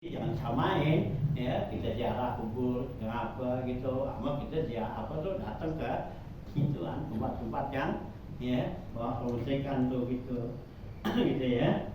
Jangan samain ya, kita ziarah kubur apa gitu, sama kita ziarah apa tuh datang ke gituan tempat-tempat yang ya bawa kemusyrikan tuh gitu gitu ya.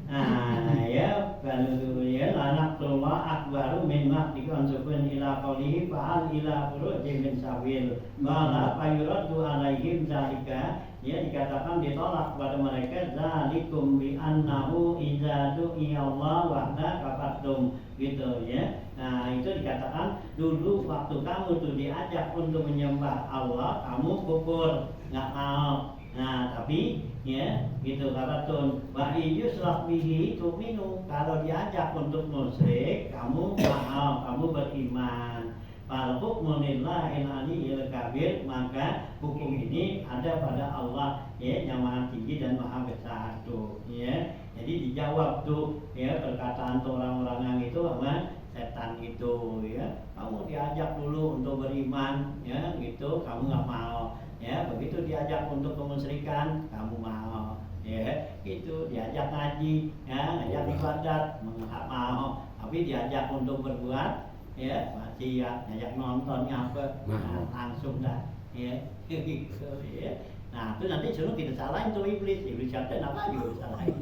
Nah ya kalau ya anak tua akbaru min maqdikan sukun ila qawlihi fa'al ila furujin min sabil mala fayuradu alaihim zalika. Ya dikatakan ditolak kepada mereka zalikum bi annahu idza du'iya Allah wahda kafartum gitu ya. Nah itu dikatakan dulu waktu kamu tuh diajak untuk menyembah Allah kamu kufur nggak mau. Nah tapi ya gitu kafatun wa yusraf bihi tu'minu, kalau diajak untuk musyrik kamu mau, kamu beriman. Fal hukmu lillahil aliyyil kabir, maka hukum ini ada pada Allah ya yang maha tinggi dan maha besar tuh ya. Jadi dijawab tuh ya perkataan tuh orang-orang yang itu sama setan itu ya. Kamu diajak dulu untuk beriman ya gitu, kamu nggak mau ya. Begitu diajak untuk kemusyrikan kamu mau ya. Itu diajak ngaji ya, ngajak ibadat nggak mau. Tapi diajak untuk berbuat ya masih ya, ngajak nonton apa nah, langsung dah ya gitu ya. Nah itu nanti suruh kita salahin tuh iblis kata apa juga salahin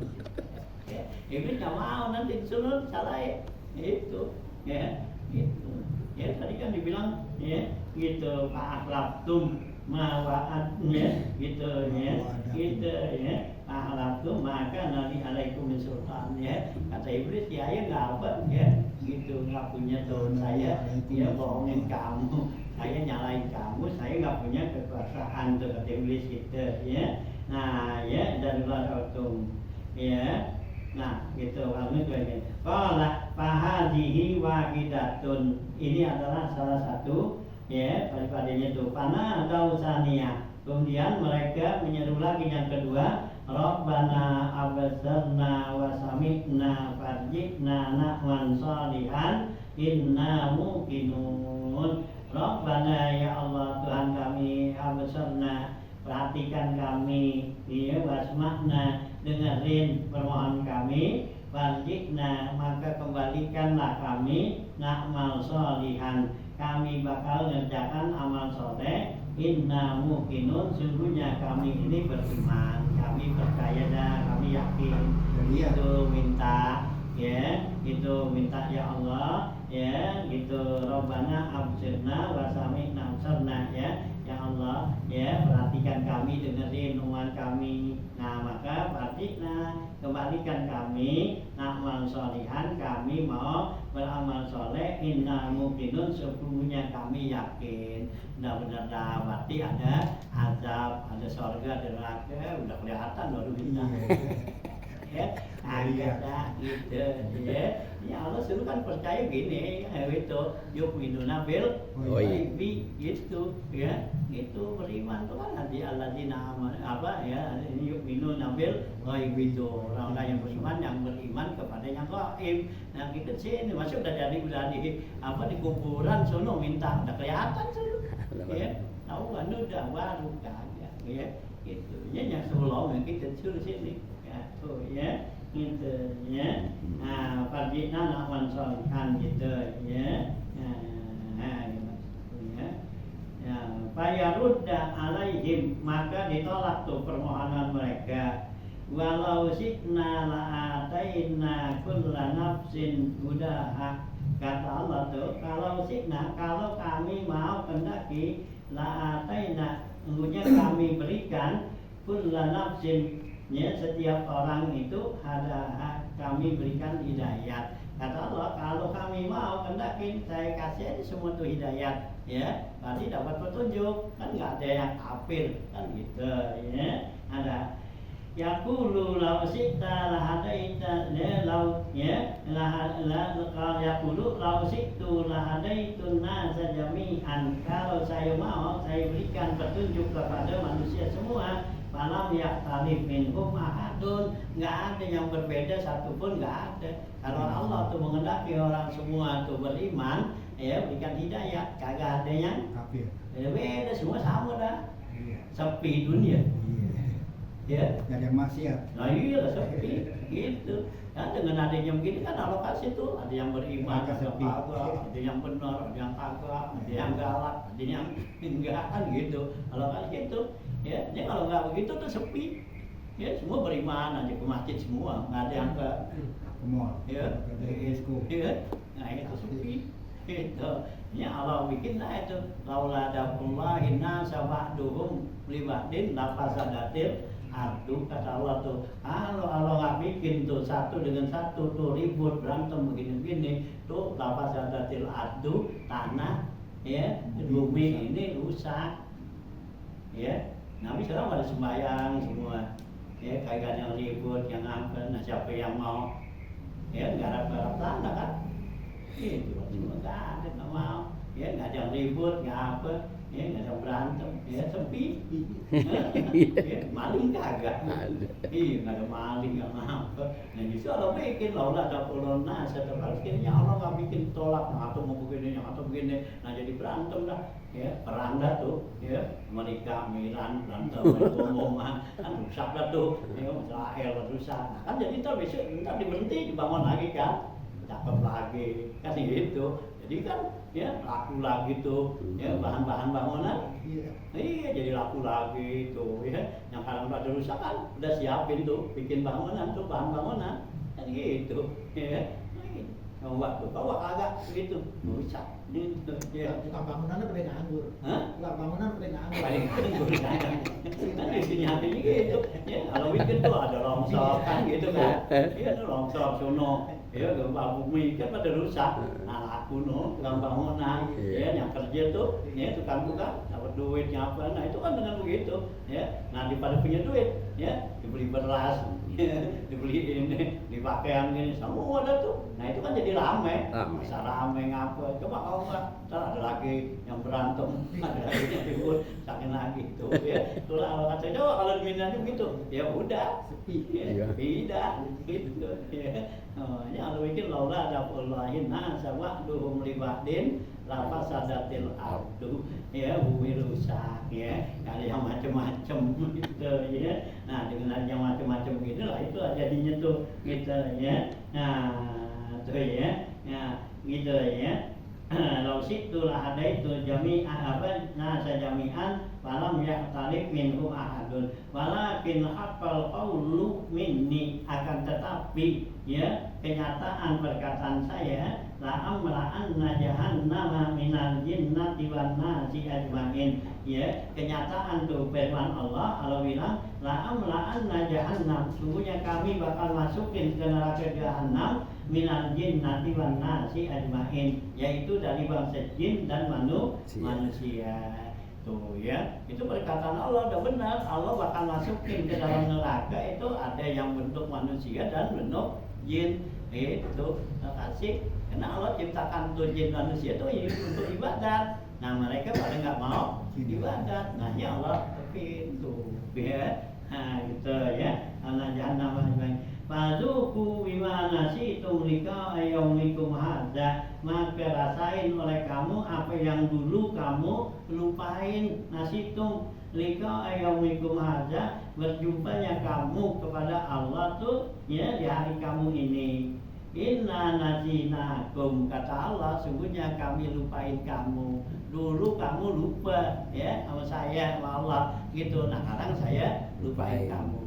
ya. Iblis nggak mau nanti suruh salahin itu ya gitu ya. Tadi kan dibilang ya gitu fa'akhlaftum mawa'adnya gitu ya gitu ya fa'akhlaftum maka nanti alaikum min sultan ya. Kata iblis ya nggak apa ya gitu, nggak punya tahun saya dia bohongin kamu, saya nyalain kamu, saya nggak punya kekuasaan tuh kata iblis gitu ya. Nah ya dan warotum ya. Nah gitu kamu tuh ini qala fahadihi wahidatun, ini adalah salah satu ya daripadanya tuh pana dausania. Kemudian mereka menyeru lagi yang kedua, Rabbana abasarna wa sami'na farji'na na'man salihan inna muqinun. Rabbana ya Allah Tuhan kami, abasarna perhatikan kami ya, wasma'na dengerin permohonan kami, farji'na maka kembalikanlah kami, na'mal salihan kami bakal ngerjakan amal soleh, inna muqinun sungguhnya kami ini beriman, kami percaya dah, kami yakin. Itu minta ya, itu minta ya Allah ya gitu. Rabbana absirna wa sami'na absarna ya, ya Allah ya perhatikan kami, dengerin omongan kami. Nah maka farji'na kembalikan kami, na'mal sholihan kami mau beramal soleh, inna muqinun sesungguhnya kami yakin. Benar-benar dah berarti ada azab, ada surga, ada neraka, udah kelihatan baru kita ya ada gitu ya. Ya Allah suruh kan percaya gini ya itu yuk minuna bil bi gitu ya, gitu beriman tuh kan nanti alladzina apa ya ini yuk minuna bil itu orang-orang yang beriman kepada yang gaib. Nah kita sini masuk udah di apa di kuburan sono minta udah kelihatan sono ya, tahu kan udah baru kagak ya gitu ya. Yang sebelum kita suruh sini ya tuh ya gitu ya. Nah farji'na na'man sholihan gitu ya. Nah ya ya fayarudda alaihim maka ditolak tuh permohonan mereka. Walau syi'na la'ataina kulla nafsin hudaha, kata Allah tuh kalau syi'na kalau kami mau kendaki la'ataina sungguhnya kami berikan kulla nafsin ya setiap orang itu ada kami berikan hidayat. Kata Allah kalau kami mau kendakin saya kasih aja semua tuh hidayat ya, berarti dapat petunjuk kan, nggak ada yang kafir kan gitu ya. Ada yaqulu law syi'ta lahadaita law ya la yaqulu law syi'tu lahadaitun nasa jami'an, kalau saya mau saya berikan petunjuk kepada manusia semua. Malam ya talib minhum ahadun, nggak ada yang berbeda satupun, nggak ada. Kalau Allah tuh mengendaki orang semua tuh beriman ya berikan hidayat, kagak ada yang kafir. Beda semua sama dah. Sepi dunia. Ya. Nggak ada yang maksiat. Nah iya lah sepi gitu. Kan dengan adanya begini kan alokasi tuh ada yang beriman, ada yang kagak, ada yang benar, ada yang kagak, ada yang galak, ada yang enggak kan gitu. Alokasi gitu. Ya, ini kalau nggak begitu tuh sepi. Ya semua beriman aja ke masjid semua, nggak ada yang ke Mall. ya, Disco. ya, nah itu sepi. Itu, ya Allah bikin lah itu. Laula daqullahi nasa ba'duhum libadin lafasadatil ardu, kata Allah tuh. Kalau Allah nggak bikin tuh satu dengan satu tuh ribut berantem begini-begini tuh lafasadatil ardu, tanah ya bumi ini rusak. Ya, Nabi sekarang pada sembahyang semua. Ya, kagak yang ribut, yang apa, nah siapa yang mau ya garap-garap tanah kan? Itu semua nggak ada, nggak mau. Ya, nggak ada yang ribut, nggak apa, ya nggak ada yang berantem, ya sepi. Ya, maling kagak. Iya, nggak ada maling, nggak apa. Nah justru Allah bikin laulah ada polona, setelah akhirnya Allah nggak bikin tolak, nah atau mau begini, yang atau begini, nah jadi berantem dah. Ya, perang dah tuh, ya, Amerika, Iran, berantem, bombongan, kan rusak dah tuh, ya, Israel rusak, nah, kan jadi ntar besok ntar diberhenti, dibangun lagi kan, cakep lagi, kan gitu, jadi kan, ya, laku lagi tuh, ya, bahan-bahan bangunan, iya, jadi laku lagi tuh, ya, yang kadang udah rusak kan, udah siapin tuh, bikin bangunan tuh, bahan bangunan, kan gitu, ya. Coba tuh, bawa agak gitu, rusak. Gitu, ya. Tukang bangunannya pada nganggur. Hah? Tukang bangunan pada nganggur. Paling nganggur kan. Kan di sini hatinya gitu. Ya, kalau weekend tuh ada longsor kan gitu kan. Iya, ada longsor sono. Ya, gempa bumi kan pada rusak. Nah, laku no, tukang bangunan. Ya, yang kerja tuh, ya tukang buka dapat duitnya apa. Nah, itu kan dengan begitu. Ya, nah daripada punya duit, ya dibeli beras, dibeli ini, di pakaian gini, semua ada tuh. Nah itu kan jadi rame, bisa rame ngapa? Coba kalau nggak, ntar ada lagi yang berantem, ada lagi yang ribut, saking lagi tuh. Ya, itulah kalau kata coba kalau diminanya begitu, ya udah, ya, tidak, gitu. Ya, ya kalau bikin laulah ada pulahin, nah sama duhum libadin, lapa sadatil ardu, ya bumi rusak, ya, ada yang macam-macam gitu, ya. Nah dengan yang macam-macam gitu lah itu jadinya tuh gitu, ya. Nah tuh ya, gitu ya. Lau situlah ada itu jami'an apa nasa jami'an walam yahtalif minhum ahadun walakin haqqal qawlu minni, akan tetapi ya kenyataan perkataan saya la amra'anna jahannama minal jinnati wan nasi ajmain, ya kenyataan tuh firman Allah bilang la amra'anna jahannam, sungguhnya kami bakal masukin ke neraka jahannam minal jinnati wan nasi ajmain, yaitu dari bangsa jin dan manusia. Tuh ya, itu perkataan Allah udah benar. Allah bakal masukin ke dalam neraka itu ada yang bentuk manusia dan bentuk jin. Itu kasih, karena Allah ciptakan tuh jin manusia itu untuk ibadat. Nah mereka pada nggak mau ibadat. Nah ya Allah tapi itu ya, nah gitu ya. Allah jahannam ajmain. Fazuku bima nasitum lika yaumikum hadza, maka rasain oleh kamu apa yang dulu kamu lupain. Nasitum lika yaumikum hadza, berjumpanya kamu kepada Allah tuh ya di hari kamu ini. Inna nasinakum, kata Allah sungguhnya kami lupain kamu. Dulu kamu lupa ya sama saya sama Allah gitu. Nah sekarang saya lupain kamu.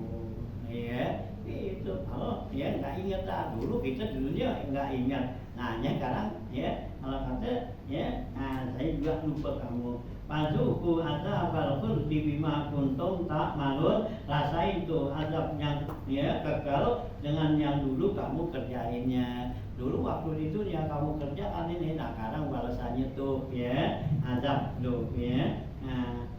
Ya itu kalau ya nggak ingat dah, dulu kita dulunya nggak ingat, nah ya sekarang ya kalau kata ya nah saya juga lupa kamu. Pazuku azabal khuldi bima kuntum ta'malun, rasain tuh azab yang ya kekal dengan yang dulu kamu kerjainnya. Dulu waktu di dunia kamu kerjakan ini, nah sekarang balasannya tuh ya azab tuh ya. Nah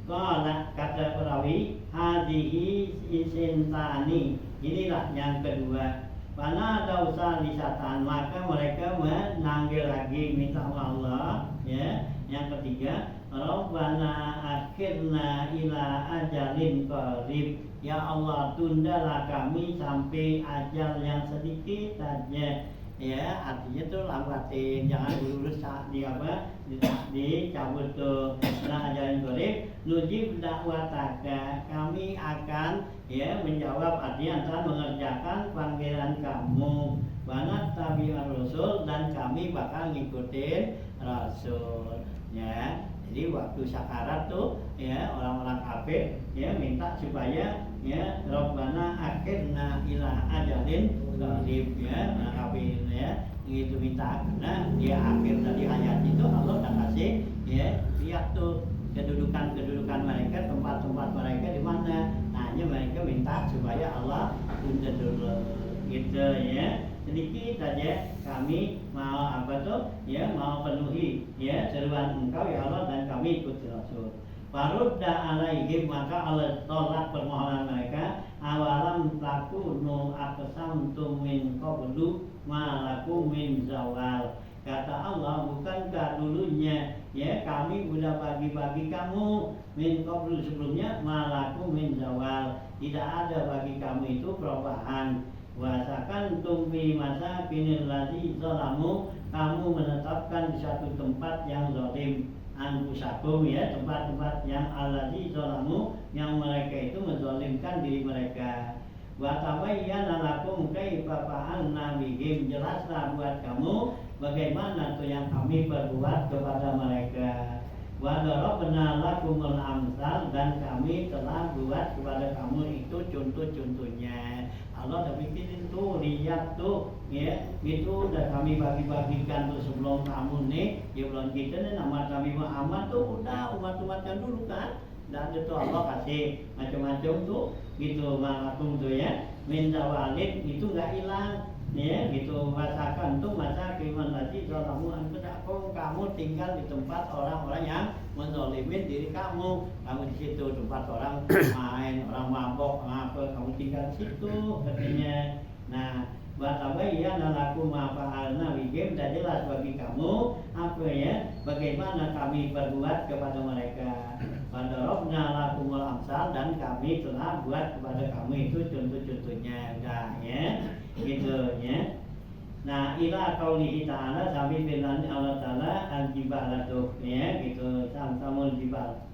kalau kata perawi hadihi isintani, inilah yang kedua. Wana dausa lisatan, maka mereka menanggil lagi minta Allah ya. Yang ketiga, Rabbana akhirna ila ajalin qarib, ya Allah tundalah kami sampai ajal yang sedikit saja. ya artinya tuh lambatin, jangan buru-buru dicabut tuh. Nah ajaran gorib nujib dakwataka, kami akan ya menjawab, artinya akan mengerjakan panggilan kamu. Banat tabi'an rasul, dan kami bakal ngikutin rasul ya. Jadi waktu sakarat tuh ya orang-orang kafir ya minta supaya ya Rabbana akhirna ila ajalin qarib ya. Nah kafir ya itu minta, karena dia akhir dari hayat itu Allah udah kasih ya lihat tuh kedudukan mereka, tempat-tempat mereka di mana. Nah hanya mereka minta supaya Allah tunda dulu gitu ya. Sedikit saja kami mau apa tuh ya, mau penuhi ya seruan engkau ya Allah, dan kami ikuti Rasul. Farudda alaihim, maka Allah tolak permohonan mereka. Awalam takunu aqsamtum min qablu ma lakum min zawal. Kata Allah, bukankah dulunya ya kami sudah bagi-bagi kamu min qablu, sebelumnya ma lakum min zawal, tidak ada bagi kamu itu perubahan. Wasakan tumbi masa kinil ladzi zalamu, kamu menetapkan di satu tempat yang zalim, anfusakum ya, tempat-tempat yang alladzi zalamu, yang mereka itu menzalimkan diri mereka. Wa tabayyana lakum kaifa fa'alna bihim, jelaslah buat kamu bagaimana tuh yang kami perbuat kepada mereka. Wa darabna lakumul amsal, dan kami telah buat kepada kamu itu contoh-contohnya. Allah udah bikin tuh, lihat tuh ya, itu udah kami bagi-bagikan tuh sebelum kamu nih ya, belum kita nih nama Nabi Muhammad tuh udah umat-umat yang dulu kan. Dan itu Allah kasih macam-macam tuh gitu malakum tuh ya, minta walid itu nggak hilang ya gitu. Masakan tuh masa kiriman lagi kalau kamu tinggal di tempat orang-orang yang menzalimin diri kamu di situ, tempat orang main, orang mabok, apa kamu tinggal di situ katanya. Nah Watabayyana lakum ma fa'alna bihim, dan jelas bagi kamu apa ya bagaimana kami berbuat kepada mereka. Wadarabna lakumul amsal, dan kami telah buat kepada kamu itu contoh-contohnya udah ya gitu ya. Nah ila qaulihi ta'ala, sambil firman Allah Ta'ala al-jibalatu ya gitu, samsamul jibal.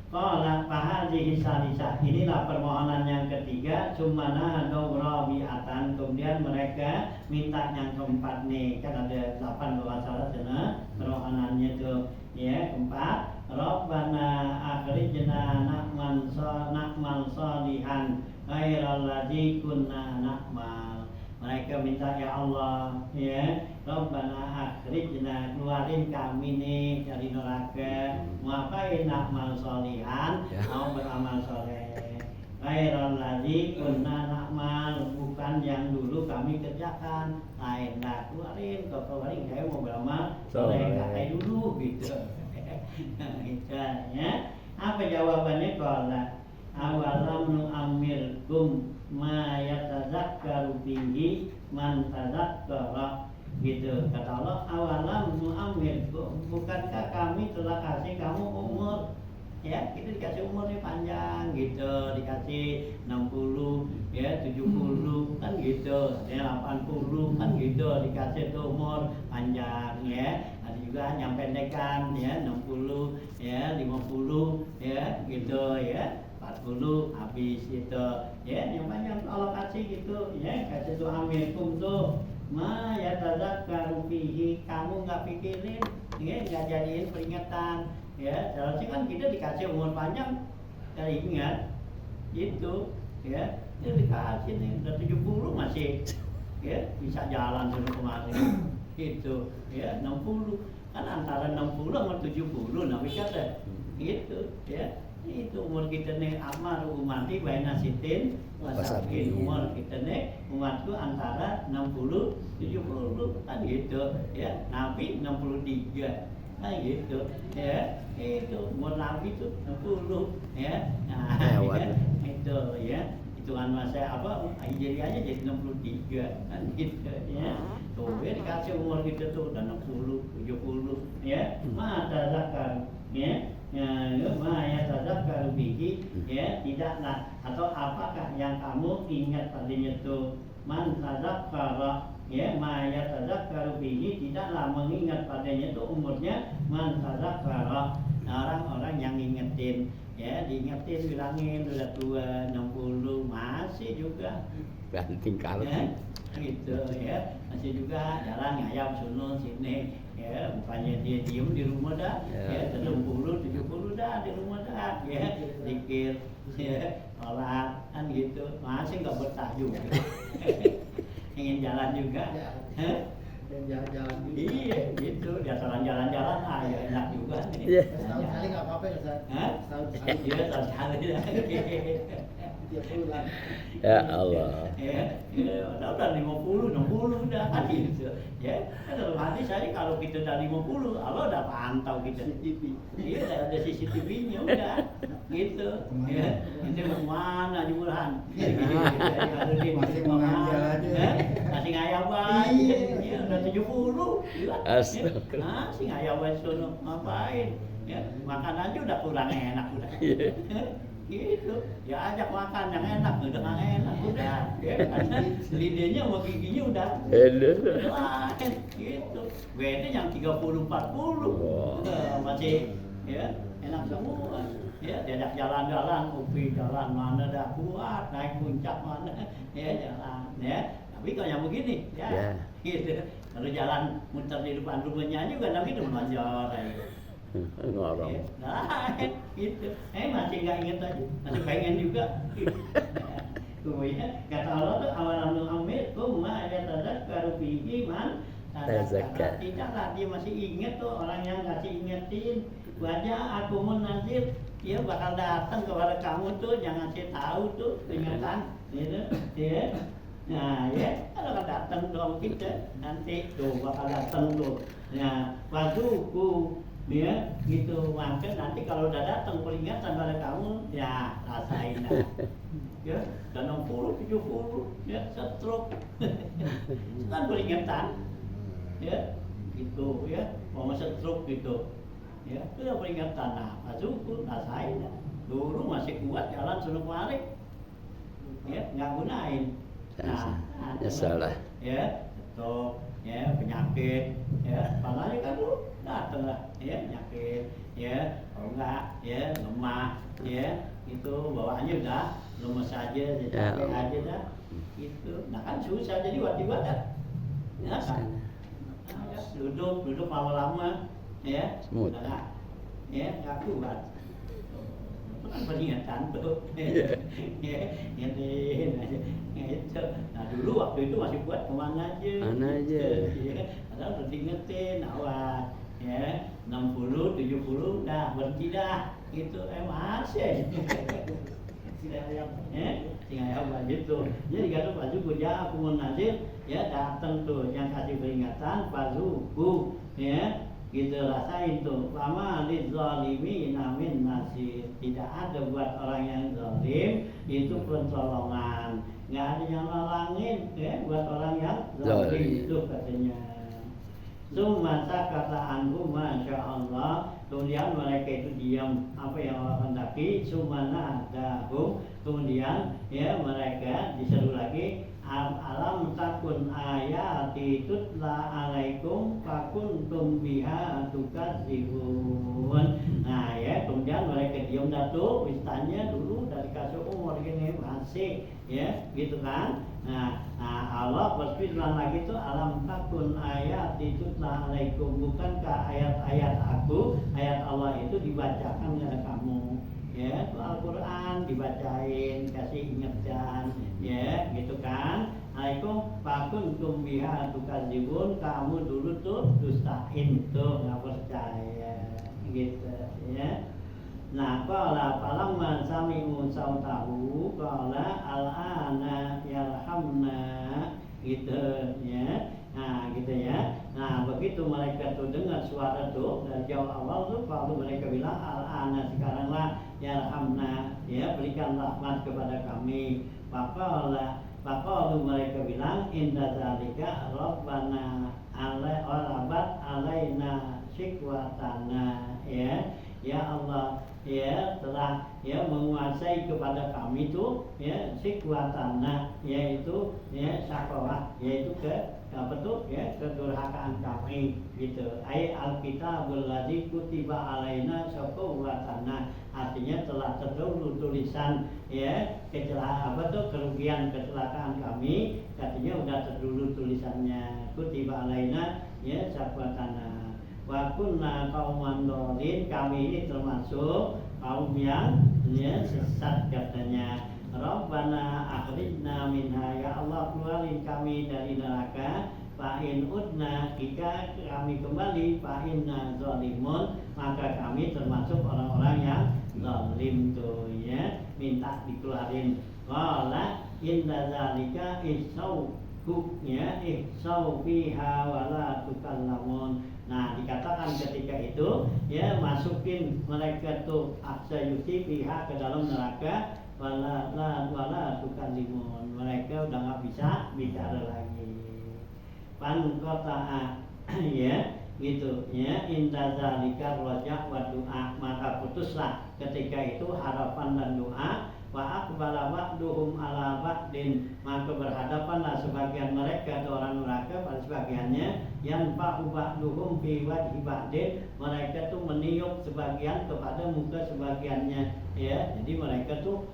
Qala fahadhihi salisah, inilah permohonan yang ketiga. Sumana rabi'atan, kemudian mereka minta yang keempat nih, kan ada 8 kalau salah sana permohonannya tuh ya, keempat. Rabbana akhrijna na'mal salihan ghairal ladzi kunna na'mal. Mereka minta ya Allah ya, Rabbana akhrijna, keluarin kami nih dari neraka, ngapain amal solihan, mau beramal soleh. Ghairal ladzi kunna na'mal, bukan yang dulu kami kerjakan. Lain dah, keluarin kayak mau beramal soleh kayak dulu gitu. Gitu ya. Apa jawabannya? Qala awalam nu'ammirkum ma yatazakkaru bihi man tazakkara, gitu. Kata Allah, awalam nu'ammirkum, bukankah kami telah kasih kamu umur ya, kita dikasih umurnya panjang gitu, dikasih 60 ya, 70 kan gitu ya, 80 kan gitu, dikasih tuh umur panjang ya. Ada juga yang pendekan ya, 60 ya, 50 ya gitu ya, 40 habis gitu ya, yang banyak Allah kasih gitu ya, kasih tuh amirkum tuh ma yatazakkaru fihi, kamu nggak pikirin ya, nggak jadiin peringatan ya. Seharusnya kan kita dikasih umur panjang kali ingat gitu ya, dia dikasih nih udah 70 masih ya bisa jalan dulu kemarin gitu ya, 60 kan antara 60 sama 70 nabi kata gitu ya. Itu umur kita nih amar umati baina sitin wasakin, umur kita nih umatku antara 60 70 kan gitu ya. Nabi 63 kan gitu ya, itu umur Nabi itu 60 ya. Nah ya, itu ya hitungan masa apa hijriahnya jadi 63 kan gitu ya. Tuh ya dikasih umur kita tuh udah 60 70 ya. Mata zakar ya, ma yatazakkaru bihi ya, tidaklah atau apakah yang kamu ingat tadinya tuh man tazakkara ya mayat tazakkaru bihi tidaklah mengingat padanya itu umurnya man tazakkara orang-orang yang ngingetin ya diingetin bilangin udah tua 60 masih juga Banting kali. ya gitu ya masih juga jalan ngayap sono sini ya bukannya dia diem di rumah dah ya 60 70 dah di rumah dah ya dikir ya sholat kan gitu masih nggak betah juga ingin jalan juga Dan jalan-jalan juga. iya gitu dia jalan-jalan ya enak juga nih Iya. Setahun sekali nggak apa-apa ya Ustaz? Hah? Setahun sekali. Iya sekali Tiap bulan. Ya Allah. ya udah 50 60 udah kan gitu ya kan dalam hati saya kalau kita udah 50 Allah udah pantau kita CCTV. iya ada CCTV-nya udah gitu ya ini mau kemana jumlahan Masih menganjal aja. masih ngayap aja ya udah 70 ya. Astagfirullah. Masih ngayap aja sono ngapain ya makan aja udah kurang enak udah gitu ya ajak makan yang enak udah nggak enak udah ya karena lidahnya sama giginya udah lain gitu beda yang 30 40 masih ya enak semua ya diajak jalan-jalan kopi jalan mana dah kuat naik puncak mana ya jalan ya tapi kalau yang begini ya gitu kalau jalan muter di depan rumahnya juga tapi itu manjor Ngorong. nah gitu masih nggak inget aja masih pengen juga kemudian kata Allah tuh awalam nu'amir kumma yatadzakkaru fihi man tadzakkara tidaklah dia masih inget tuh orang yang ngasih ingetin wajah akumun nazir dia bakal datang kepada kamu tuh yang ngasih tahu tuh peringatan gitu ya nah ya kalau datang doa kita nanti tuh bakal datang tuh nah waduku ya gitu maka nanti kalau udah datang peringatan pada kamu ya rasain dah ya dan 60 70 ya stroke kan peringatan ya gitu ya mau stroke gitu ya itu ya peringatan nah masuk rasain dah dulu masih kuat jalan suruh kemari ya nggak gunain nah salah ya stroke ya penyakit ya palanya kan lu datang lah ya penyakit ya kalau enggak ya lemah ya itu bawaannya udah lemes aja capek aja dah gitu nah kan susah jadi tiba-tiba dah ya kan nah, duduk lama-lama ya Smooth. udah ya nggak kuat itu kan peringatan tuh ya ngetin aja gitu nah dulu waktu itu masih kuat kemana aja Mana aja. ya padahal udah diingetin awas ya 60 70 dah berhenti dah gitu masih Tidak ayam. tinggal apa gitu jadi kata Pak Zuku ya aku mau nazir ya datang tuh yang kasih peringatan Pak Zuku ya gitu rasain tuh lama lidzalimi namin nasir tidak ada buat orang yang zalim itu pertolongan nggak ada yang nolongin ya buat orang yang zalim itu katanya Sumasa kata anhu masya Allah kemudian mereka itu diam apa yang Allah kehendaki sumana dahum kemudian ya mereka diseru lagi alam takun ayati tutla alaikum fakuntum biha tukadzibun nah ya kemudian mereka diam datu istanya dulu dari kasih umur gini masih ya gitu kan nah Allah berfirman lagi itu alam takun ayat itu alaikum bukankah ayat-ayat aku ayat Allah itu dibacakan kepada kamu ya itu Al-Quran dibacain kasih ingatkan ya gitu kan alaikum fakuntum biha tukadzibun kamu dulu tuh dustain tuh nggak percaya gitu ya. Nah, qala falamma sami'u sautahu qala al'ana yarhamna gitu ya. Nah, gitu ya. Nah, begitu mereka tuh dengar suara tuh dari jauh awal tuh kalau mereka bilang al'ana sekaranglah yarhamna ya berikan rahmat kepada kami. Faqalu mereka bilang inda zalika rabbana alaina shikwatana ya Allah ya telah ya menguasai kepada kami itu ya sikwatana yaitu ya syakawah yaitu apa tuh ya kedurhakaan kami gitu. Ai alkitabul ladzi kutiba alaina syaqawatana, artinya telah terdahulu tulisan ya kecelakaan apa tuh kerugian kecelakaan kami, katanya udah terdahulu tulisannya kutiba alaina ya syaqawatana. Wa kunna qauman dhalin, kami ini termasuk kaum yang ya sesat katanya. Rabbana akhrijna minha, ya Allah keluarin kami dari neraka. Fa in udna, jika kami kembali, fa inna zalimun, maka kami termasuk orang-orang yang zalim tuh ya, minta dikeluarin. Qala inna zalika ihsau ya ihsau fiha wala tukallamun. Nah, dikatakan ketika itu ya masukin mereka tuh aksayusi fiha ke dalam neraka, wala tukallimun, mereka udah nggak bisa bicara lagi. Pan kota ya gitu ya, intazalika roja wa doa, maka putuslah ketika itu harapan dan doa. Wa aqbala ba'duhum ala ba'din, maka berhadapanlah sebagian mereka atau orang neraka pada sebagiannya, yang fa'u ba'duhum fi wajhi ba'din, mereka tuh meniup sebagian kepada muka sebagiannya ya. Jadi mereka tuh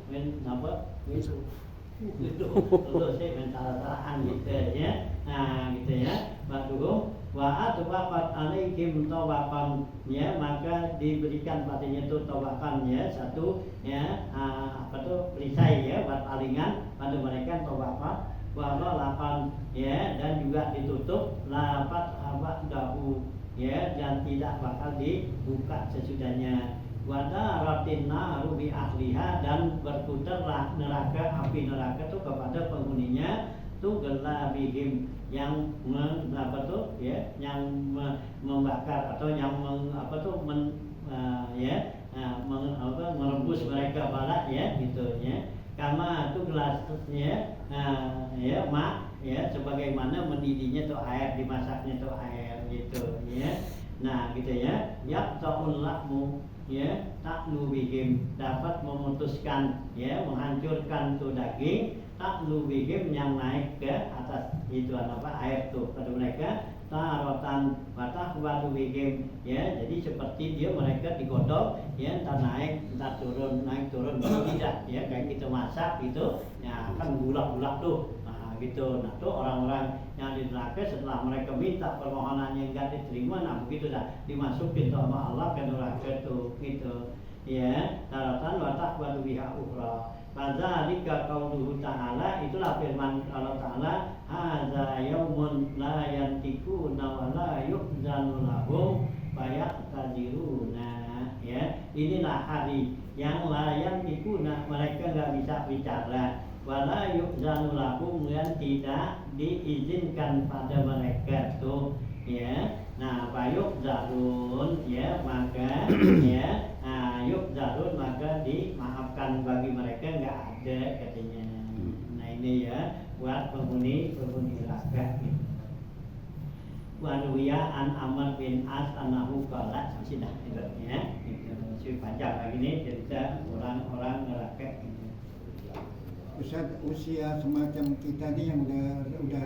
apa gitu terus saya mensalah-salahan gitu ya. Nah gitu ya, ba'duhum wa atbaqat alaihim tawaqan ya, maka diberikan padanya itu tawakan ya, satu ya apa tuh perisai ya buat palingan pada mereka tawaqan wa lapan ya, dan juga ditutup lapat abadahu ya, dan tidak bakal dibuka sesudahnya. Wadaratin naru bi ahliha, dan berputarlah neraka, api neraka itu kepada penghuninya, tu gelabihim, yang apa tuh ya, yang membakar atau yang merebus mereka balak ya gitu ya. Kama itu gelasnya ya mak ya, sebagaimana mendidihnya tuh air, dimasaknya tuh air gitu ya. Nah gitu ya, yaqta'ul lahmu ya taklu bihim, dapat memutuskan ya, menghancurkan tuh daging, taklu bihim, yang naik ke atas itu apa air tuh pada mereka, tarotan batah batu bihim ya, jadi seperti dia mereka digodok ya, entar naik entar turun naik turun, tidak ya kayak kita masak gitu ya, kan bulak-bulak tuh gitu. Nah tuh orang-orang yang di neraka setelah mereka minta permohonannya enggak diterima, nah begitu dah dimasukin sama Allah ke neraka tuh gitu ya. Taratan watah batu biha ukhra, fadzalika qauluhu ta'ala, itulah firman Allah Ta'ala, hadza yaumun la yantikuna wa la yu'zanu lahum fayaqtadiruna ya, inilah hari yang la yantikuna, mereka enggak bisa bicara, wala yu'zanu lahum, yang tidak diizinkan pada mereka tuh ya. Nah bayuk zarun ya, maka ya yuk zarun, maka dimaafkan bagi mereka, nggak ada katanya. Nah ini ya buat penghuni neraka gitu. Waruya an Amr bin As anahu qala, sudah itu ya, itu panjang lagi nih cerita orang-orang neraka gitu. Ustaz, usia semacam kita ini yang udah